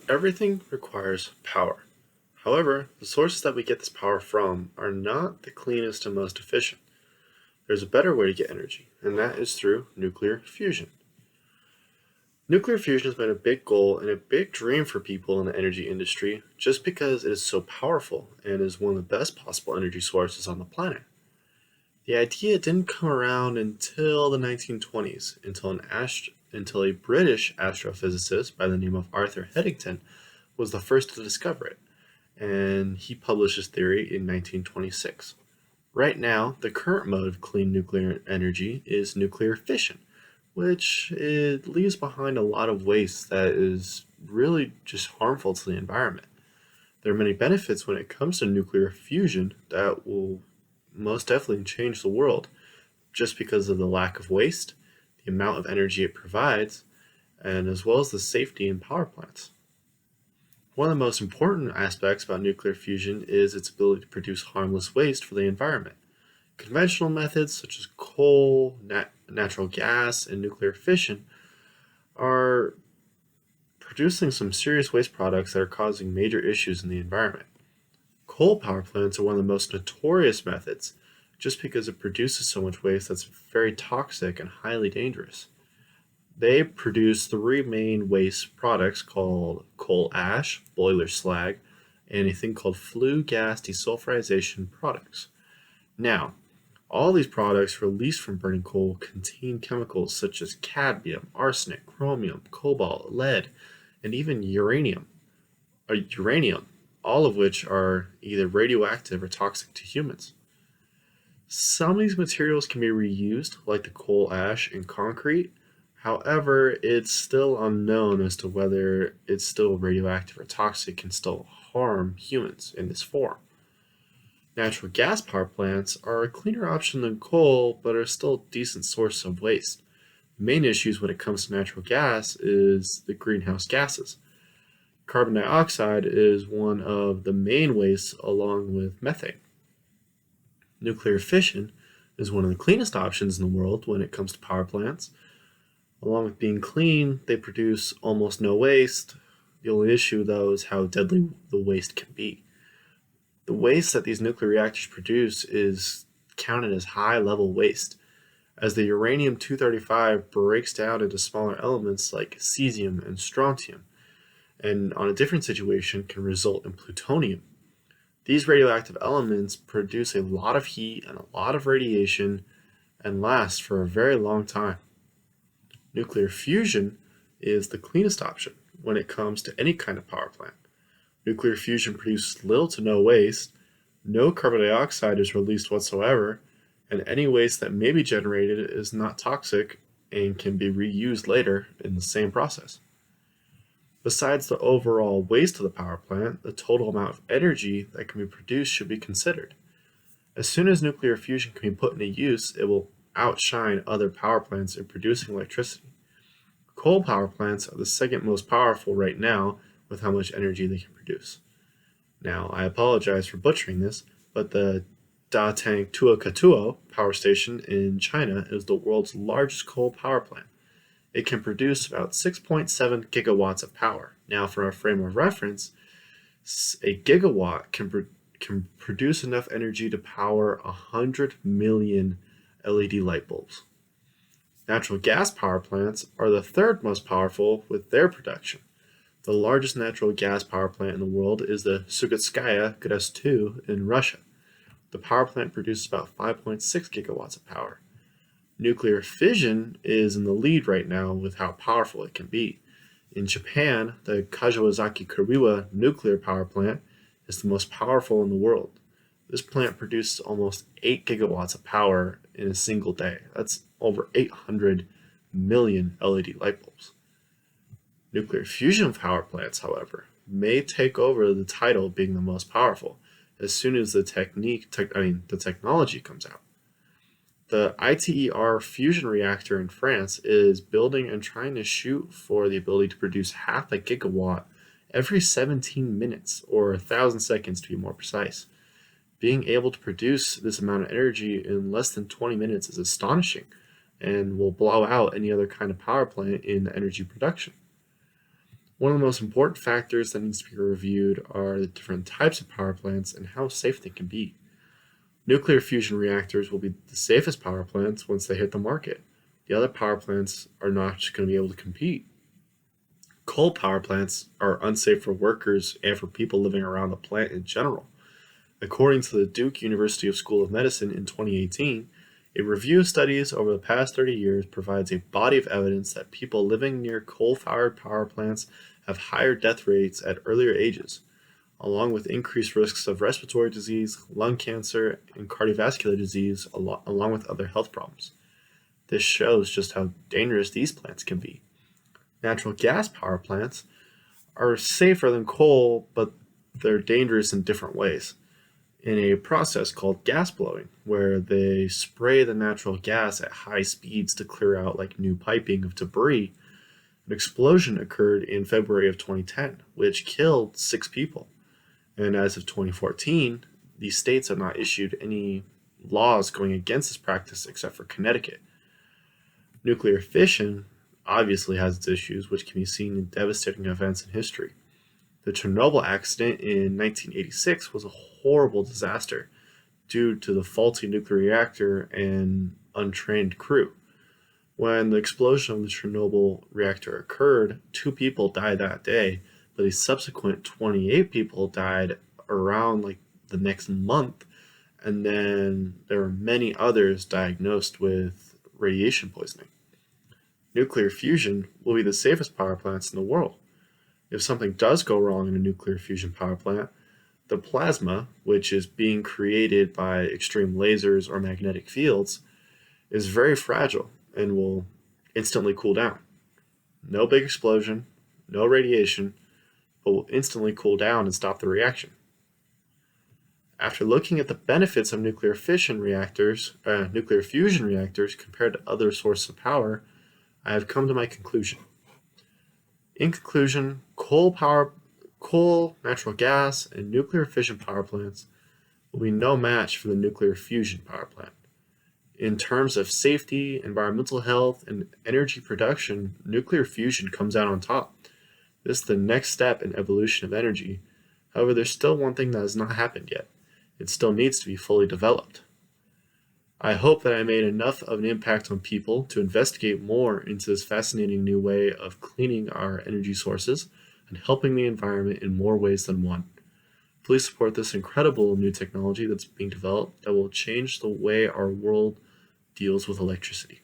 Everything requires power. However, the sources that we get this power from are not the cleanest and most efficient. There's a better way to get energy, and that is through nuclear fusion. Nuclear fusion has been a big goal and a big dream for people in the energy industry just because it is so powerful and is one of the best possible energy sources on the planet. The idea didn't come around until the 1920s, until a British astrophysicist by the name of Arthur Eddington was the first to discover it, and he published his theory in 1926. Right now, the current mode of clean nuclear energy is nuclear fission, which it leaves behind a lot of waste that is really just harmful to the environment. There are many benefits when it comes to nuclear fusion that will most definitely change the world just because of the lack of waste, the amount of energy it provides, and as well as the safety in power plants. One of the most important aspects about nuclear fusion is its ability to produce harmless waste for the environment. Conventional methods such as coal, natural gas, and nuclear fission are producing some serious waste products that are causing major issues in the environment. Coal power plants are one of the most notorious methods just because it produces so much waste that's very toxic and highly dangerous. They produce three main waste products called coal ash, boiler slag, and a thing called flue gas desulfurization products. Now, all these products released from burning coal contain chemicals such as cadmium, arsenic, chromium, cobalt, lead, and even uranium, all of which are either radioactive or toxic to humans. Some of these materials can be reused, like the coal ash in concrete. However, it's still unknown as to whether it's still radioactive or toxic and still harm humans in this form. Natural gas power plants are a cleaner option than coal, but are still a decent source of waste. The main issues when it comes to natural gas is the greenhouse gases. Carbon dioxide is one of the main wastes along with methane. Nuclear fission is one of the cleanest options in the world when it comes to power plants. Along with being clean, they produce almost no waste. The only issue, though, is how deadly the waste can be. The waste that these nuclear reactors produce is counted as high level waste, as the uranium 235 breaks down into smaller elements like cesium and strontium, and on a different situation can result in plutonium. These radioactive elements produce a lot of heat and a lot of radiation and last for a very long time. Nuclear fusion is the cleanest option when it comes to any kind of power plant. Nuclear fusion produces little to no waste, no carbon dioxide is released whatsoever, and any waste that may be generated is not toxic and can be reused later in the same process. Besides the overall waste of the power plant, the total amount of energy that can be produced should be considered. As soon as nuclear fusion can be put into use, it will outshine other power plants in producing electricity. Coal power plants are the second most powerful right now with how much energy they can produce. Now, I apologize for butchering this, but the Datang Tuakatuo power station in China is the world's largest coal power plant. It can produce about 6.7 gigawatts of power. Now, for a frame of reference, a gigawatt can produce enough energy to power 100 million LED light bulbs. Natural gas power plants are the third most powerful with their production. The largest natural gas power plant in the world is the Sugutskaya GRES 2 in Russia. The power plant produces about 5.6 gigawatts of power. Nuclear fission is in the lead right now with how powerful it can be. In Japan, the Kashiwazaki Kariwa nuclear power plant is the most powerful in the world. This plant produces almost 8 gigawatts of power in a single day. That's over 800 million LED light bulbs. Nuclear fusion power plants, however, may take over the title of being the most powerful as soon as the technology comes out. The ITER fusion reactor in France is building and trying to shoot for the ability to produce half a gigawatt every 17 minutes, or 1,000 seconds to be more precise. Being able to produce this amount of energy in less than 20 minutes is astonishing and will blow out any other kind of power plant in energy production. One of the most important factors that needs to be reviewed are the different types of power plants and how safe they can be. Nuclear fusion reactors will be the safest power plants once they hit the market. The other power plants are not going to be able to compete. Coal power plants are unsafe for workers and for people living around the plant in general. According to the Duke University School of Medicine in 2018, a review of studies over the past 30 years provides a body of evidence that people living near coal-fired power plants have higher death rates at earlier ages, along with increased risks of respiratory disease, lung cancer, and cardiovascular disease, along with other health problems. This shows just how dangerous these plants can be. Natural gas power plants are safer than coal, but they're dangerous in different ways. In a process called gas blowing, where they spray the natural gas at high speeds to clear out like new piping of debris, an explosion occurred in February of 2010, which killed 6 people. And as of 2014, these states have not issued any laws going against this practice except for Connecticut. Nuclear fission obviously has its issues, which can be seen in devastating events in history. The Chernobyl accident in 1986 was a horrible disaster due to the faulty nuclear reactor and untrained crew. When the explosion of the Chernobyl reactor occurred, 2 people died that day, but a subsequent 28 people died around like the next month, and then there were many others diagnosed with radiation poisoning. Nuclear fusion will be the safest power plants in the world. If something does go wrong in a nuclear fusion power plant, the plasma, which is being created by extreme lasers or magnetic fields, is very fragile and will instantly cool down. No big explosion, no radiation, but will instantly cool down and stop the reaction. After looking at the benefits of nuclear fusion reactors compared to other sources of power, I have come to my conclusion. In conclusion, coal, natural gas, and nuclear fission power plants will be no match for the nuclear fusion power plant. In terms of safety, environmental health, and energy production, nuclear fusion comes out on top. This is the next step in evolution of energy. However, there's still one thing that has not happened yet. It still needs to be fully developed. I hope that I made enough of an impact on people to investigate more into this fascinating new way of cleaning our energy sources and helping the environment in more ways than one. Please support this incredible new technology that's being developed that will change the way our world deals with electricity.